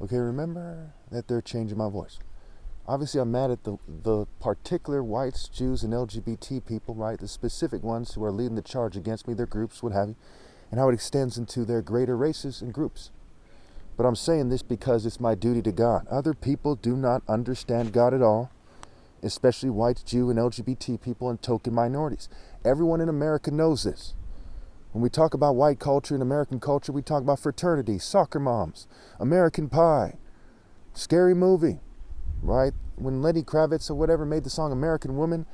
Okay, remember that they're changing my voice. Obviously, I'm mad at the particular whites, Jews, and LGBT people, right? The specific ones who are leading the charge against me, their groups, what have you, and how it extends into their greater races and groups. But I'm saying this because it's my duty to God. Other people do not understand God at all, especially whites, Jew, and LGBT people and token minorities. Everyone in America knows this. When we talk about white culture and American culture, we talk about fraternity, soccer moms, American Pie, Scary Movie, right? When Lenny Kravitz or whatever made the song American Woman,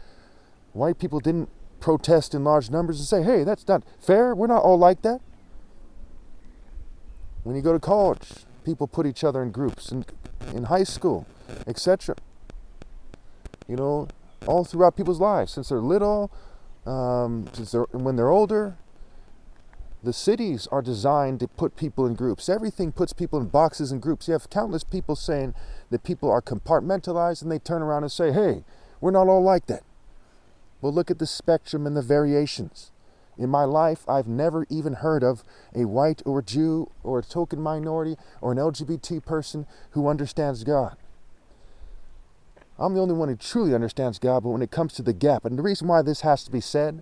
white people didn't protest in large numbers and say, hey, that's not fair. We're not all like that. When you go to college, people put each other in groups, in high school, etc. You know, all throughout people's lives, since they're little, when they're older. The cities are designed to put people in groups. Everything puts people in boxes and groups. You have countless people saying that people are compartmentalized, and they turn around and say, hey, we're not all like that. Well, look at the spectrum and the variations. In my life, I've never even heard of a white or a Jew or a token minority or an LGBT person who understands God. I'm the only one who truly understands God, but when it comes to the gap, and the reason why this has to be said,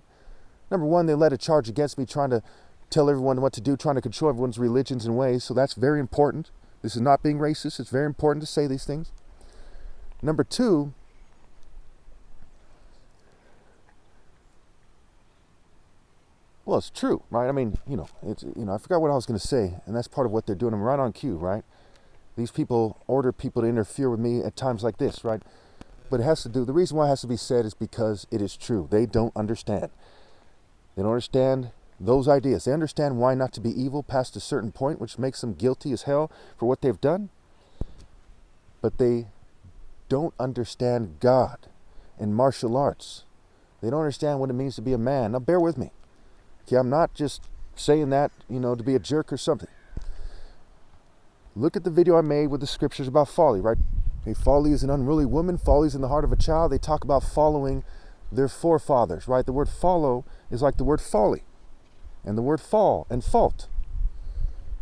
number one, they led a charge against me trying to tell everyone what to do, trying to control everyone's religions and ways. So that's very important. This is not being racist. It's very important to say these things. Number two, well, it's true, right? I mean, I forgot what I was going to say, and that's part of what they're doing. I'm right on cue, right? These people order people to interfere with me at times like this, right? But the reason why it has to be said is because it is true. They don't understand. They don't understand those ideas. They understand why not to be evil past a certain point, which makes them guilty as hell for what they've done. But they don't understand God and martial arts. They don't understand what it means to be a man. Now, bear with me. Okay, I'm not just saying that, to be a jerk or something. Look at the video I made with the scriptures about folly, right? Okay, folly is an unruly woman. Folly is in the heart of a child. They talk about following their forefathers, right? The word follow is like the word folly. And the word fall and fault.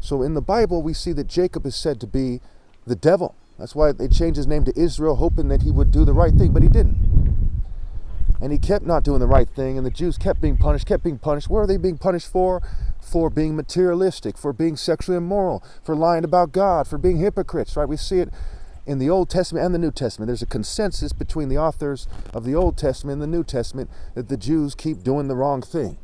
So in the Bible, we see that Jacob is said to be the devil. That's why they changed his name to Israel, hoping that he would do the right thing, but he didn't. And he kept not doing the right thing, and the Jews kept being punished. What are they being punished for? For being materialistic, for being sexually immoral, for lying about God, for being hypocrites, right? We see it in the Old Testament and the New Testament. There's a consensus between the authors of the Old Testament and the New Testament that the Jews keep doing the wrong thing.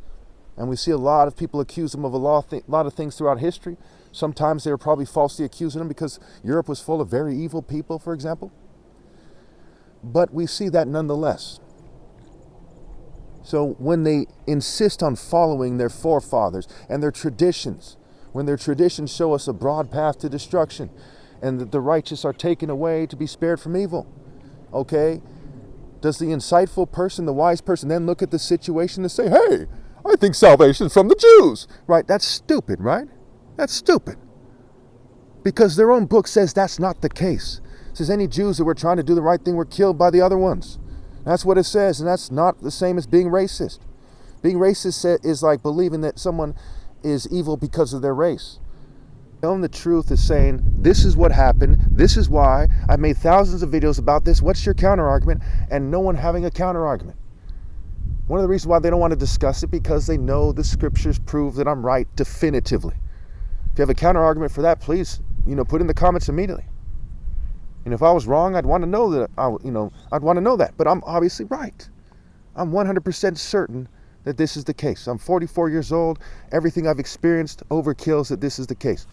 And we see a lot of people accuse them of a lot of things throughout history. Sometimes they were probably falsely accusing them because Europe was full of very evil people, for example. But we see that nonetheless. So when they insist on following their forefathers and their traditions, when their traditions show us a broad path to destruction and that the righteous are taken away to be spared from evil, okay? Does the insightful person, the wise person, then look at the situation and say, hey, I think salvation's from the Jews, right? That's stupid, right? That's stupid. Because their own book says that's not the case. It says any Jews that were trying to do the right thing were killed by the other ones. That's what it says, and that's not the same as being racist. Being racist is like believing that someone is evil because of their race. Telling the truth is saying, this is what happened, this is why, I've made thousands of videos about this, what's your counter-argument? And no one having a counter-argument. One of the reasons why they don't want to discuss it, because they know the scriptures prove that I'm right definitively. If you have a counter-argument for that, please, put in the comments immediately. And if I was wrong, I'd want to know that. I'd want to know that. But I'm obviously right. I'm 100% certain that this is the case. I'm 44 years old. Everything I've experienced overkills that this is the case.